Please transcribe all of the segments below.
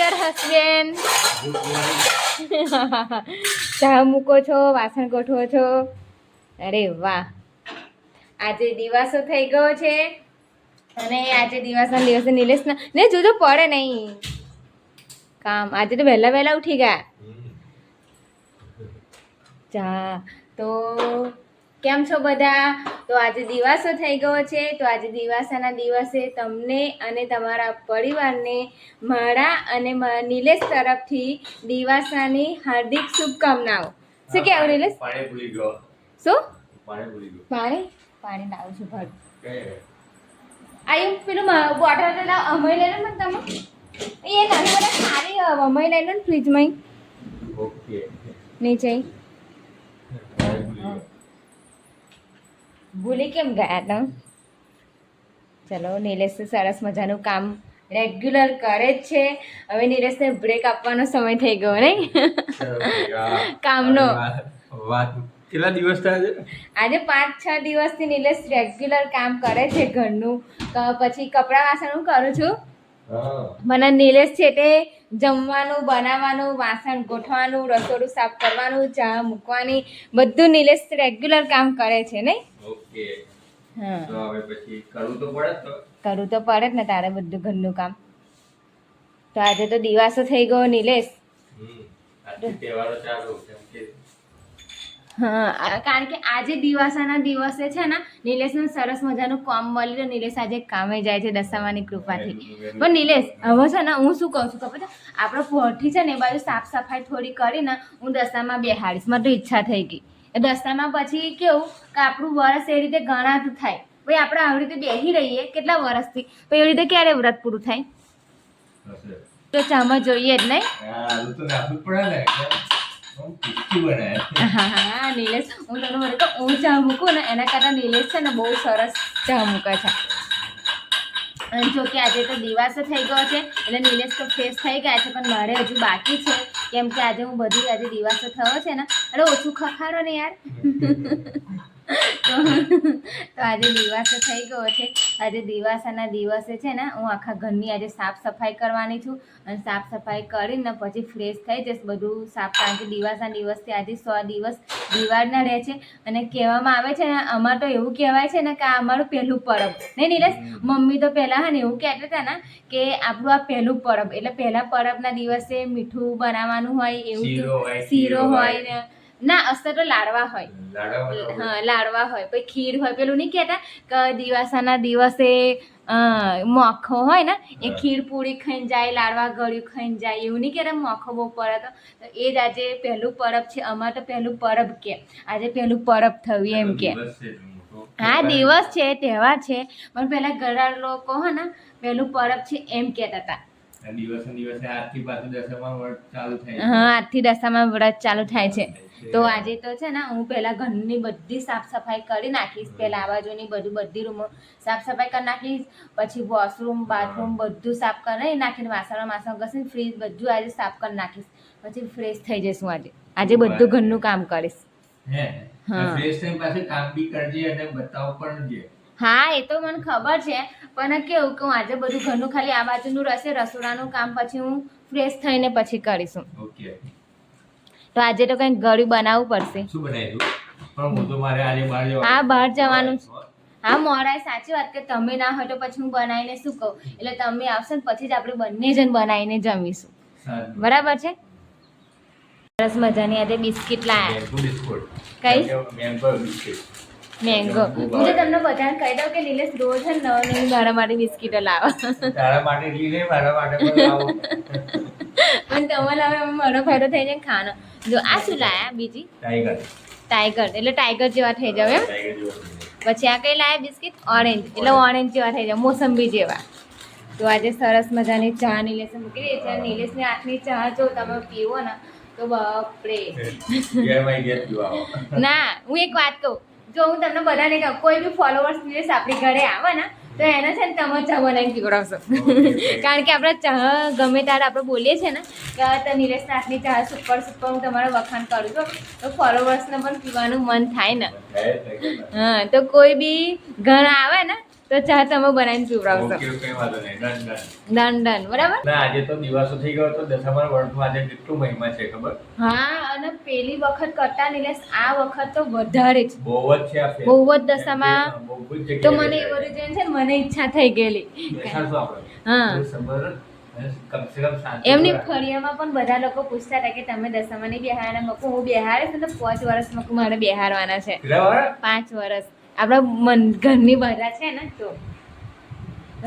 Mister હસબેન ચા મૂકો છો, વાસણ ગોઠવો છો? અરે વાહ, આજે દિવાસો થઈ ગયો છે અને આજે દિવસના દિવસે નિલેશના ને જોજો પડે નહીં કામ. આજે તો વહેલા વહેલા ઉઠી ગયા. ચા તો કેમ છો બધા? તો આજે દિવાસો થઈ ગયો છે, તો આજે દિવાસાના દિવસે તમને અને તમારા પરિવારને મારા અને નિલેશ તરફથી દિવાસાની હાર્દિક શુભકામનાઓ. શું કહેવું નિલેશ? પાણી ભૂલી ગયો. શું પાણી ભૂલી ગયો. પાણી લાવું છું ભર. આયુ પેલું બોટલ લાવ, અમય લઈ લો ને તમે. એ નાની મને સારી અમય લઈ લો ને ફ્રીજમાં ઓકે. નીચે. પાણી ભૂલી ગયો. ભૂલી કેમ ગયા તમે? ચલો, નિલેશ સરસ મજાનું કામ રેગ્યુલર કરે જ છે. હવે નિલેશને બ્રેક આપવાનો સમય થઈ ગયો નહીં કામનો. વાત કેટલા દિવસ થયા છે? આજે 5-6 દિવસથી નિલેશ રેગ્યુલર કામ કરે છે ઘરનું. પછી કપડાં વાસણ હું કરું છું. મને નિલેશ છે તે જમવાનું બનાવવાનું, વાસણ ગોઠવાનું, રસોડું સાફ કરવાનું, ચા મૂકવાની, બધું નિલેશ રેગ્યુલર કામ કરે છે નહીં? ઓકે. હા, તો હવે પછી કરવું તો પડે જ તો. કરવું તો પડે જ ને તારે બધું ઘરનું કામ. તો આજે તો દિવાસો થઈ ગયો નિલેશ. આજથી તહેવારો ચાલુ કેમ કે હા, કારણ કે આજે દિવાસાના દિવસે છે ને નિલેશનું સરસ મજાનું કામ મળ્યું. નિલેશ આજે કામે જાય છે દશામાની કૃપાથી. પણ નિલેશ હવે છે ને હું શું કહું છું ખબર છે, આપણો પોઠી છે ને એ બાજુ સાફ સફાઈ થોડી કરીને હું દશામાં બેહાડીશ. મારી તો ઈચ્છા થઈ ગઈ. એ દશામાં પછી કેવું કે આપણું વરસ એ રીતે ગણાતું થાય. ભાઈ આપણે આવી રીતે બેસી રહીએ કેટલા વર્ષથી, તો એવી રીતે ક્યારે વ્રત પૂરું થાય? તો ચામાં જોઈએ જ નહીં. આલુ તો નાખવું પડે ને હું ટિક્કી બનાવે. હા નિલેશ, હું તમને બોલું તો હું ચા મૂકું ને એના કરતાં નિલેશ છે ને બહુ સરસ ચા મૂકે છે. અને જો કે આજે તો દિવાસો થઈ ગયો છે એટલે નિલેશ તો ફ્રેશ થઈ ગયા છે, પણ મારે હજુ બાકી છે. કેમ કે આજે હું બધી આજે દિવાસો થયો છે ને એટલે ઓછું ખખાડો ને યાર. તો આજે દિવાસો થઈ ગયો છે. આજે દિવાસાના દિવસે છે ને હું આખા ઘરની આજે સાફ સફાઈ કરવાની છું. અને સાફ સફાઈ કરીને પછી ફ્રેશ થઈ જઈશ બધું સાફ. કારણ કે દિવાસાના દિવસથી આજે 100 દિવસ દિવાળના રહે છે. અને કહેવામાં આવે છે ને અમારે તો એવું કહેવાય છે ને કે આ અમારું પહેલું પરબ નહીં નિલેશ? મમ્મી તો પહેલાં હા ને એવું કહેતા હતા ને કે આપણું આ પહેલું પરબ એટલે પહેલા પરબના દિવસે મીઠું બનાવવાનું હોય, એવું શીરો હોય ને ના અસ્તર તો લાડવા હોય. હા લાડવા હોય, પછી ખીર હોય. પેલું નહીં કહેતા કે દિવાસાના દિવસે મોખો હોય ને એ ખીર પૂરી ખાઈને જાય, લાડવા ગળ્યું ખાઈને જાય, એવું નહીં કહેતા મોખો બહુ પડે તો એ જ આજે પહેલું પરબ છે. અમારે તો પહેલું પરબ કે આજે પહેલું પરબ થયું એમ કે. હા દિવસ છે, તહેવાર છે, પણ પહેલા ઘરના લોકો હે ને પહેલું પરબ છે એમ કહેતા હતા. દિવસે આજથી પાછું દશામાં વ્રત ચાલુ થાય. હા આજથી દશામાં વ્રત ચાલુ થાય છે. તો આજે તો છે ને હું પહેલાં ઘરની બધી સાફ સફાઈ કરી નાખીશ. પહેલાં આ બાજુની બધી રૂમો સાફ સફાઈ કરી નાખીશ. પછી વોશરૂમ બાથરૂમ બધું સાફ કરી નાખીને વાસણ ઘસીને ફ્રીજ બધું આજે સાફ કરી નાખીશ. પછી ફ્રેશ થઈ જઈશ હું આજે બધું ઘરનું કામ કરીશ. ફ્રેશ થઈને પાછું કામ બી કરજે અને બતાવ પણ જે. હા એ તો મને ખબર છે, પણ કેવું કે હું આજે બધું ઘરનું ખાલી આ બાજુનું રહેશે, રસોડાનું કામ પછી હું ફ્રેશ થઈને પછી કરીશું. ઓકે. તો આજે તો કંઈક ગળ્યું બનાવવું પડશે. શું બનાવ્યું? પણ હું તો મારે આજે બહાર જવાનું. હા બહાર જવાનું છે. હા મોરાય સાચી વાત કે તમે ના હોય તો પછી હું બનાવીને શું કહું, એટલે તમે આવશો ને પછી જ આપણે બંને જણ બનાવીને જમીશું. બરાબર છે? સરસ મજાની આજે બિસ્કિટ લાયા. કઈ મેંગો. હું તો તમને બધાને કહી દઉં કે નિલેશ રોજ છે ને નવી મારા માટે બિસ્કિટો લાવો. તારા માટે એટલી નહીં, મારા માટે પણ લાવો. પણ તમારે હવે મારો ફાયદો થઈ જાય ખાનો. જો આ શું લાયા બીજી? ટાઈગર એટલે ટાઈગર જેવા થઈ જાવ એમ. પછી આ કઈ લાયા બિસ્કિટ? ઓરેન્જ એટલે ઓરેન્જ જેવા થઈ જાય, મોસંબી જેવા. તો આજે સરસ મજાની ચા નિલેશ મૂકી દે છે. નિલેશની હાથની ચા જો તમે પીવો ને તો બાપરે. ના હું એક વાત કહું, જો હું તમને બધાને કહું કોઈ બી ફોલોવર્સ નિલેશ આપણી ઘરે આવે ને તો એને છે ને તમે ચા બનાવીને પીવડાવશો. કારણ કે આપણે ચા ગમે ત્યારે આપણે બોલીએ છીએ ને કે નિલેશના હાથની ચા સુપર હું તમારા વખાણ કરું છું, તો ફોલોવર્સને પણ પીવાનું મન થાય ને. હા તો કોઈ બી ઘર આવે ને તો ચા તમે બનાવીને પીવડાવશો. ઓકે કઈ વાંધો નહીં, ડન ડન. ડન ડન બરાબર. ના આજે તો દિવસો થઈ ગયો તો દશામાના વ્રતનું આજે કેટલું મહિમા છે ખબર? હા, અને પેલી વખત કરતા નિલેશ આ વખત તો વધારે જ બહુ જ છે આ ફેર. બહુ જ દશામાં. બહુ જ જગ્યાએ તો મને એ બધું જોઈને છે ને મને ઈચ્છા થઈ ગયેલી. બેસાડશું આપણે. હા. તો સબર અને કમસે કમ શાંતિ એમની રાખો. ફળિયામાં પણ બધા લોકો પૂછતા હતા કે તમે દશામાં નહીં બેહાડે. મકુ હું બેહાડીશ ને તો 5 વર્ષ મકુ મારે બેહાડવાના છે. કેટલા વાર? 5 વર્ષ આપણા ઘરની બધા છે ને તો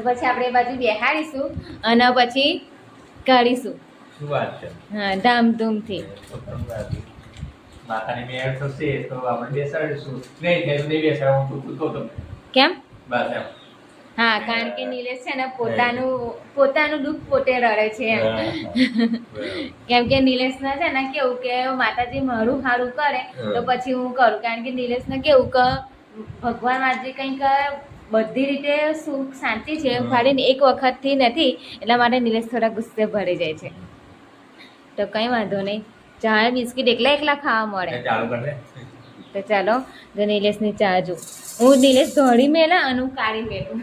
પછી આપણે એ બાજુ બેહાડીશું અને પછી કાઢીશું. શું વાત છે? હા, ધામધૂમથી. તો તમને વાત. માતાની મેળ થશે તો આપણે બેસાડીશું. નહીં થાય તો નહીં બેસાડ, હું તું કહું તમને. કેમ? બસ એમ. હા, કારણ કે નિલેશ છે ને પોતાનું દુઃખ પોતે રડે છે એમ. બરાબર. કેમ કે નિલેશને છે ને કેવું કે માતાજી મારું સારું કરે તો પછી હું કરું. કારણ કે નિલેશને કેવું કે ભગવાન આજે કંઈક બધી રીતે સુખ શાંતિ છે ખાલી એક વખતથી નથી, એટલા માટે નિલેશ થોડા ગુસ્સે ભરી જાય છે. તો કંઈ વાંધો નહીં, ચા બિસ્કિટ એકલા ખાવા મળે. ચાલુ કર દે. તો ચાલો જો નિલેશની ચા જો હું નિલેશ ધોળી મેલા અને હું કાળી મેલું.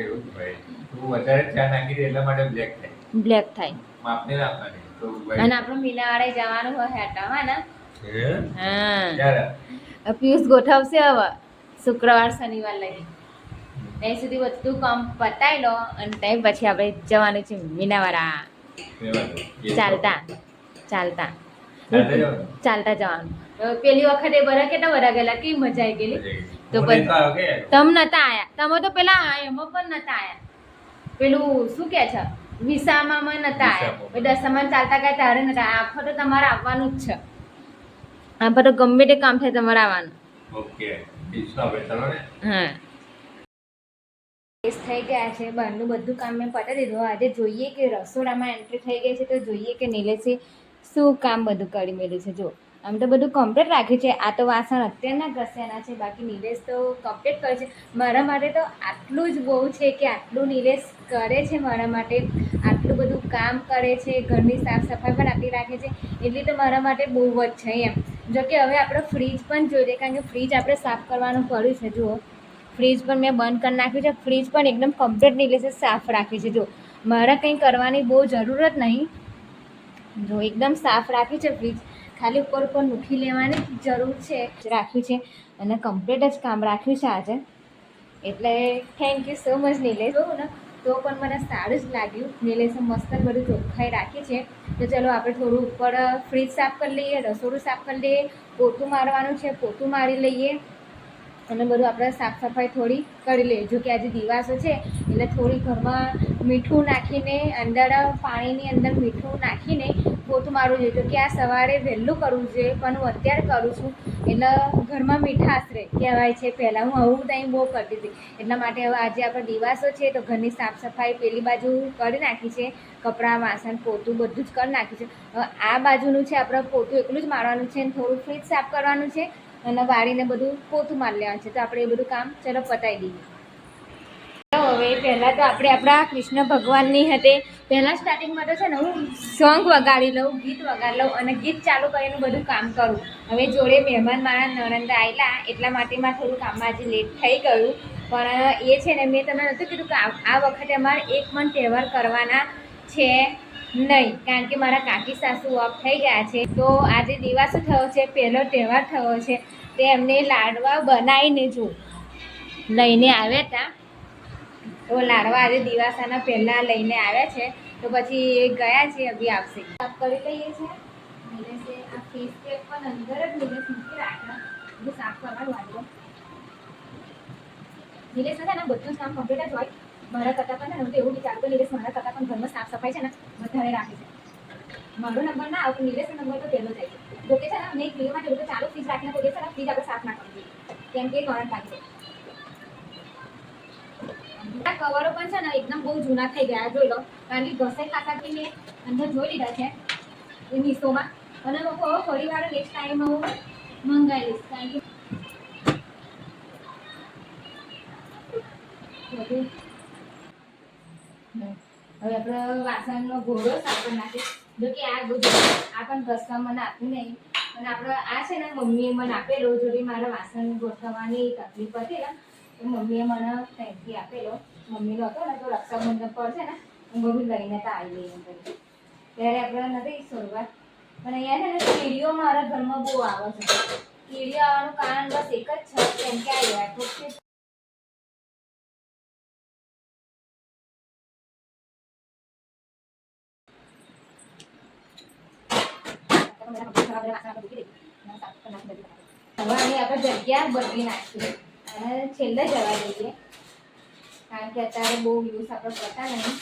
એવું જ ભાઈ. તું વધારે ચા નાખી દે એટલા માટે બ્લેક થાય. બ્લેક થાય. માપને નાખવાની. તો ભાઈ. અને આપણે મીનાવાળે જવાનું હોય હેટામાં ને. હે? હા, ક્યારે? પિયુષ ગોઠવશે હવે શુક્રવાર શનિવાર લગી. ત્યાં સુધી બધું કામ પતાવી લો અને ત્યાં પછી આપણે જવાનું છે મીનાવાળા. રહેવાનું. ચાલતા ચાલતા ચાલતા જવાનું? ચાલતા જવાનું. પેલી વખતે બરા કેટલા વરા ગયેલા કેવી મજા આવી ગયેલી. તો હું પછી નહીં તો આવ્યો કે? તમ નતા આયા, તમે તો પેલા એમાં પણ નતા આયા. પેલું શું કે છે વિસામામાં નતા આયા. પછી દશામાં ચાલતા ગયા ત્યારે નતા આયા. આખો તો તમારે આવવાનું જ છે. આખો તો ગમે તે કામ થાય તમારે આવવાનું. ઓકે. બીજું આપણે ચાલો ને. હા, થઈ ગયા છે. બહારનું બધું કામ મેં પતાવી દીધું. આજે જોઈએ કે રસોડામાં એન્ટ્રી થઈ ગઈ છે તો જોઈએ કે નિલેશે શું કામ બધું કરી મેળ્યું છે. જો આમ તો બધું કમ્પ્લીટ રાખ્યું છે. આ તો વાસણ અત્યારના ઘસ્યાના છે, બાકી નિલેશ તો કમ્પ્લીટ કરે છે. મારા માટે તો આટલું જ બહુ છે કે આટલું નિલેશ કરે છે મારા માટે. આટલું બધું કામ કરે છે, ઘરની સાફ સફાઈ પણ આટલી રાખે છે, એટલી તો મારા માટે બહુ જ છે એમ. જો કે હવે આપણે ફ્રીજ પણ જોઈએ કારણ કે ફ્રીજ આપણે સાફ કરવાનું પડ્યું છે. જુઓ ફ્રીજ પણ મેં બંધ કરી નાખ્યું છે. ફ્રીજ પણ એકદમ કમ્પ્લીટ નિલેશે સાફ રાખ્યું છે. જો મારે કંઈ કરવાની બહુ જરૂર જ નહીં. જો એકદમ સાફ રાખ્યું છે ફ્રીજ, ખાલી ઉપર મૂકી લેવાની જરૂર છે રાખ્યું છે અને કમ્પ્લીટ જ કામ રાખ્યું છે આજે. એટલે thank you so much Nilesh. જોઉં ને તો પણ મને સારું જ લાગ્યું. નિલેશે મસ્ત બધું ચોખ્ખાઈ રાખી છે. તો ચલો આપણે થોડું ઉપર ફ્રીજ સાફ કરી લઈએ, રસોડું સાફ કરી લઈએ, પોતું મારવાનું છે પોતું મારી લઈએ અને બધું આપણે સાફ સફાઈ થોડી કરી લઈએ. જો કે આજે દિવાસો છે એટલે થોડી ઘરમાં મીઠું નાખીને અંદર પાણીની અંદર મીઠું નાખીને પોતું મારવું જોઈએ. જો કે આ સવારે વહેલું કરવું જોઈએ પણ હું અત્યારે કરું છું એટલે ઘરમાં મીઠાશ રહે કહેવાય છે. પહેલાં હું આવું ત્યાં બહુ કરતી હતી એટલા માટે હવે આજે આપણે દિવાસો છે તો ઘરની સાફ સફાઈ પેલી બાજુ કરી નાખી છે. કપડાં વાસણ પોતું બધું જ કરી નાખ્યું છે. હવે આ બાજુનું છે આપણે પોતું એકલું જ મારવાનું છે અને થોડું ફ્રીજ સાફ કરવાનું છે અને વાળીને બધું પોતું મારી લેવાનું છે. તો આપણે એ બધું કામ ચલો પતાવી દઈએ. તો હવે પહેલાં તો આપણે આપણા કૃષ્ણ ભગવાનની હતી પહેલાં સ્ટાર્ટિંગમાં તો છે ને હું સોંગ વગાડી લઉં, ગીત વગાડી લઉં અને ગીત ચાલુ કરીને બધું કામ કરું. હવે જોડે મહેમાન મારા નણંદ આવેલા એટલા માટે મારે થોડું કામમાં આજે લેટ થઈ ગયું. પણ એ છે ને મેં તમને નહોતું કીધું કે આ વખતે અમારે એક પણ તહેવાર કરવાના છે નહીં કારણ કે મારા કાકી સાસુ ઓફ થઈ ગયા છે. તો આજે દિવાસો થયો છે, પહેલો તહેવાર થયો છે તે એમને લાડવા બનાવીને જો લઈને આવ્યા હતા. તો લાડવા આજે દિવાસાના પહેલાં લઈને આવ્યા છે તો પછી એ ગયા છે અભી આવશે. સાફ કરી લઈએ છીએ. નિલેશે આ ફેસ પેક પણ અંદર જ નિલેશ મૂકી રાખ્યા બધું સાફ કરવાનું વાંધો. નિલેશ છે ને બધું જ કામ કમ્પ્લીટ જ હોય મારા કરતાં પણ હું તો એવું વિચારું કે નિલેશ મારા કરતાં પણ ઘરમાં સાફ સફાઈ છે ને વધારે રાખે છે. મારો નંબર ના આવે નિલેશનો નંબર તો પહેલો જાય છે. જોકે છે ને મેં એક વિડીયોમાં જોયું તો ચાલુ ફ્રીજ રાખીને તો છે ને ફ્રીજ આપણે સાફ ના કરવું જોઈએ કેમ કે કરંટ લાગી જાય. આ કવરો પણ છે ને એકદમ બહુ જૂના થઈ ગયા જોઈ લો કારણ કે ઘસાઈ ખાતાથી મેં અંદર જોઈ લીધા છે એ મીશોમાં અને લોકો હવે ફરી વાર નેક્સ્ટ ટાઈમ હું મંગાવી લઈશ કારણ કે હવે આપણે વાસણનો ઘોડો સાફ કરી નાખીએ. જો કે આ બધું આ પણ ઘસવા મને આપ્યું નહીં અને આપણે આ છે ને મમ્મીએ મને આપેલો જોડી મારા વાસણ ગોઠવવાની તકલીફ હતી ને તો મમ્મીએ મને ત્યાંથી આપેલો. મમ્મીનો હતો ને તો રક્ષાબંધન પર છે ને હું બધું લઈને તો આવી લઈને કરી ત્યારે આપણે નથી શરૂઆત. પણ અહીંયા છે ને કીડીઓ મારા ઘરમાં બહુ આવે છે. કીડીઓ આવવાનું કારણ બસ એક જ છે, કેમ કે આ એરપોર્ટ છે. હવે અહીં આપણે જગ્યા બદલી નાખીએ અને છેલ્લે જવા દઈએ, કારણ કે અત્યારે બહુ યુઝ આપણે કરતા નહીં.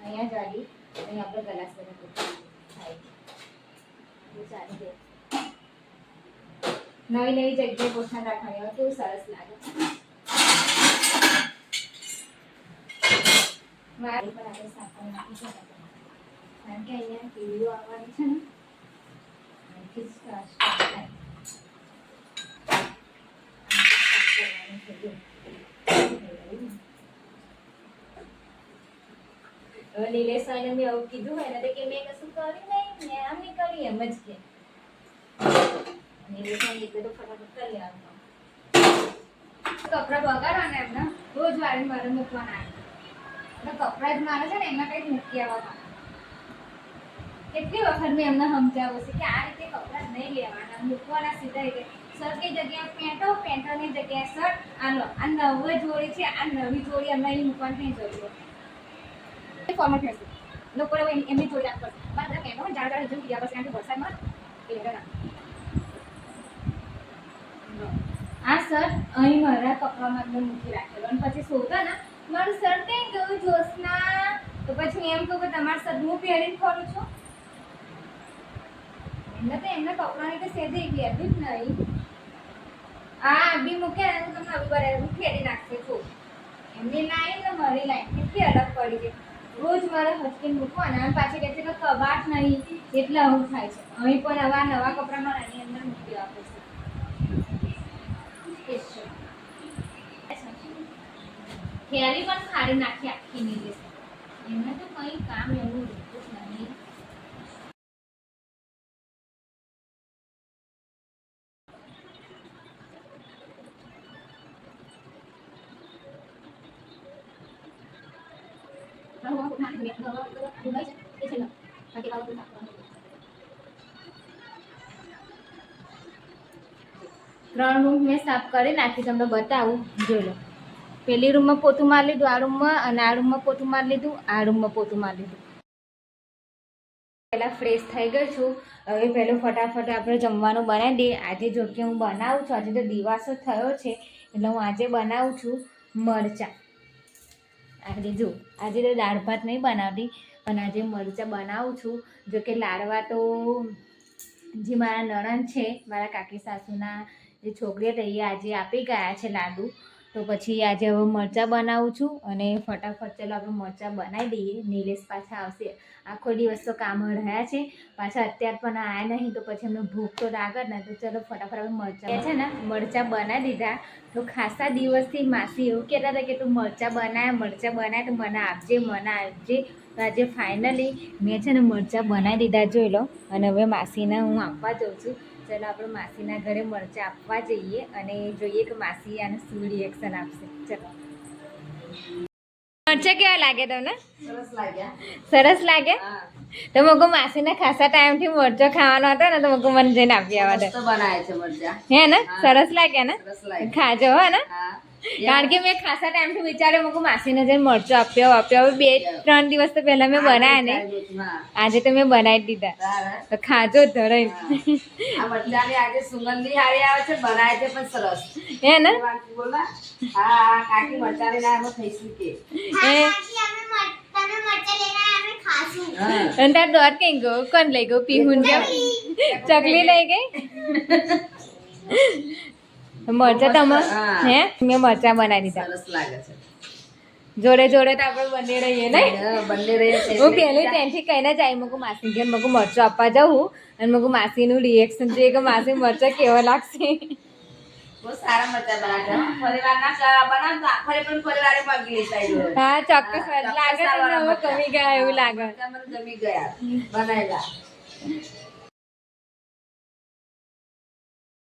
અહીંયા જાડી અહીં આપણે ગ્લાસ નવી નવી જગ્યાએ પોષણ રાખવાની હોય કેવું સરસ લાગે. મારી પણ આપણે સાફ નાખી છે, કારણ કે અહીંયા કીડીઓ આવવાની છે ને. હવે નિલેશભાઈને મેં એવું કીધું હોય ને કે મેં કશું કર્યું નહીં, મેં આમ નહીં કર્યું એમ જ કે નિલેશભાઈ એટલે તો ફટાફટ કરી લેવાનું. કપડાં બગાડવાના એમના રોજ વાળી મારે મૂકવાના એટલે કપડાં જ મારે છે ને એમાં કંઈક મૂકી આવવા. કેટલી વખત મેં એમને સમજાવું છે કે આ રીતે કપડાં નહીં લેવાના, મૂકવાના સીધા રીતે. શર્ટની જગ્યાએ પેન્ટો, પેન્ટોની જગ્યાએ શર્ટ. આ નવી જોડી છે, આ નવી જોડી અમને અહીં મૂકવાની નહીં જરૂર. ફોર્મલ ફેરશે લોકો એમની જોડી રાખવા પડશે. મારા પેન્ટો જાડા જાડા જમ ગયા બસ, કારણ કે વરસાદમાં આ શર્ટ અહીં મારા કપડામાં મેં મૂકી રાખેલો અને પછી શોધા ને મારું શર્ટ કઈ ગયું જોશના, તો પછી એમ કહું કે તમારું શર્ટ હું પહેરીને ફરું છું. એમને તો એમના કપડાની તો સેજે પહેર્યું જ નહીં. આ બી મૂકે ને હું તમને આવી બરાબર હું ફેરી નાખશે છું. એમની લાઈન ને મારી લાઈન કેટલી અલગ પડી છે. રોજ મારે હસકીને મૂકવાના અને પાછી કહે છે કે કબાટ નહીં, એટલે આવું થાય છે. અહીં પણ આવા નવા કપડામાં આની અંદર મૂકી આપે છે. થેલી પણ ફાડી નાખી આખી નહીં લેશે. એમને તો કંઈ કામ એવું રહેતું જ નહીં. ત્રણ રૂમ મેં સાફ કરી નાખી, તમને બતાવું જોઈ લો. પેલી રૂમમાં પોતું મારી લીધું, આ રૂમમાં, અને આ રૂમમાં પોતું મારી લીધું, આ રૂમમાં પોતું મારી લીધું. પહેલાં ફ્રેશ થઈ ગઈ છું. હવે પહેલું ફટાફટ આપણે જમવાનું બનાવી દઈએ. આજે જો કે હું બનાવું છું, આજે તો દિવસ થયો છે એટલે હું આજે બનાવું છું મરચાં. આજે જો આજે તો દાળ ભાત નહીં બનાવતી, પણ આજે મરચાં બનાવું છું. જો કે લાડવા તો જે મારા નણંદ છે, મારા કાકી સાસુના જે છોકરીઓ તો એ આજે આપી ગયા છે લાડુ. તો પછી આજે હવે મરચાં બનાવું છું અને ફટાફટ ચાલો આપણે મરચાં બનાવી દઈએ. નિલેશ પાછા આવશે, આખો દિવસ તો કામ રહ્યા છે, પાછા અત્યારે પણ આવ્યા નહીં તો પછી અમને ભૂખ તો લાગે ને. તો ચલો ફટાફટ આપણે મરચાં છે ને મરચાં બનાવી દીધા. તો ખાસા દિવસથી માસી એવું કહેતા હતા કે તું મરચાં બનાય તો મને આપજે. તો આજે ફાઇનલી મેં છે ને મરચાં બનાવી દીધા જોઈ લો. અને હવે માસીને હું આપવા જાઉં છું. ચાલો આપણે માસીના ઘરે મરચાં આપવા જઈએ અને જોઈએ કે માસી આને શું રિએક્શન આપશે. ચલો મરચાં કેવા લાગે તમને? સરસ લાગે. તો મગો માસીને ખાસા ટાઈમથી મરચો ખાવાનો હતો ને, તો મગો મને જઈને આપી આવવા દે. હે ને સરસ લાગે ને, ખાજો હો ને. કારણ કે મેં ખાસા ટાઈમથી વિચાર્યું મગો માસીને જઈને મરચો આપ્યો. હવે 2-3 દિવસ તો પહેલા મેં બનાવ્યા ને, આજે તો મેં બનાવી દીધા. તો ખાજો ધરાઈ. હે ને અને તાર દોર કઈ ગયો? કોણ લઈ ગયો? પીહુન જેમ ચકલી લઈ ગઈ. મરચા તમે હે મેં મરચા બનાવી દીધા. જોડે જોડે તો આપણે બંને રહીએ ને. હું પહેલી ત્યાંથી કહીને જ આવી મગું માસી ઘેર મગું મરચો આપવા જાઉં અને મગું માસીનું રિએક્શન જોઈએ કે માસી મરચો કેવો લાગશે. હા ચોક્કસ લાગે, હવે ગમી ગયા એવું લાગે.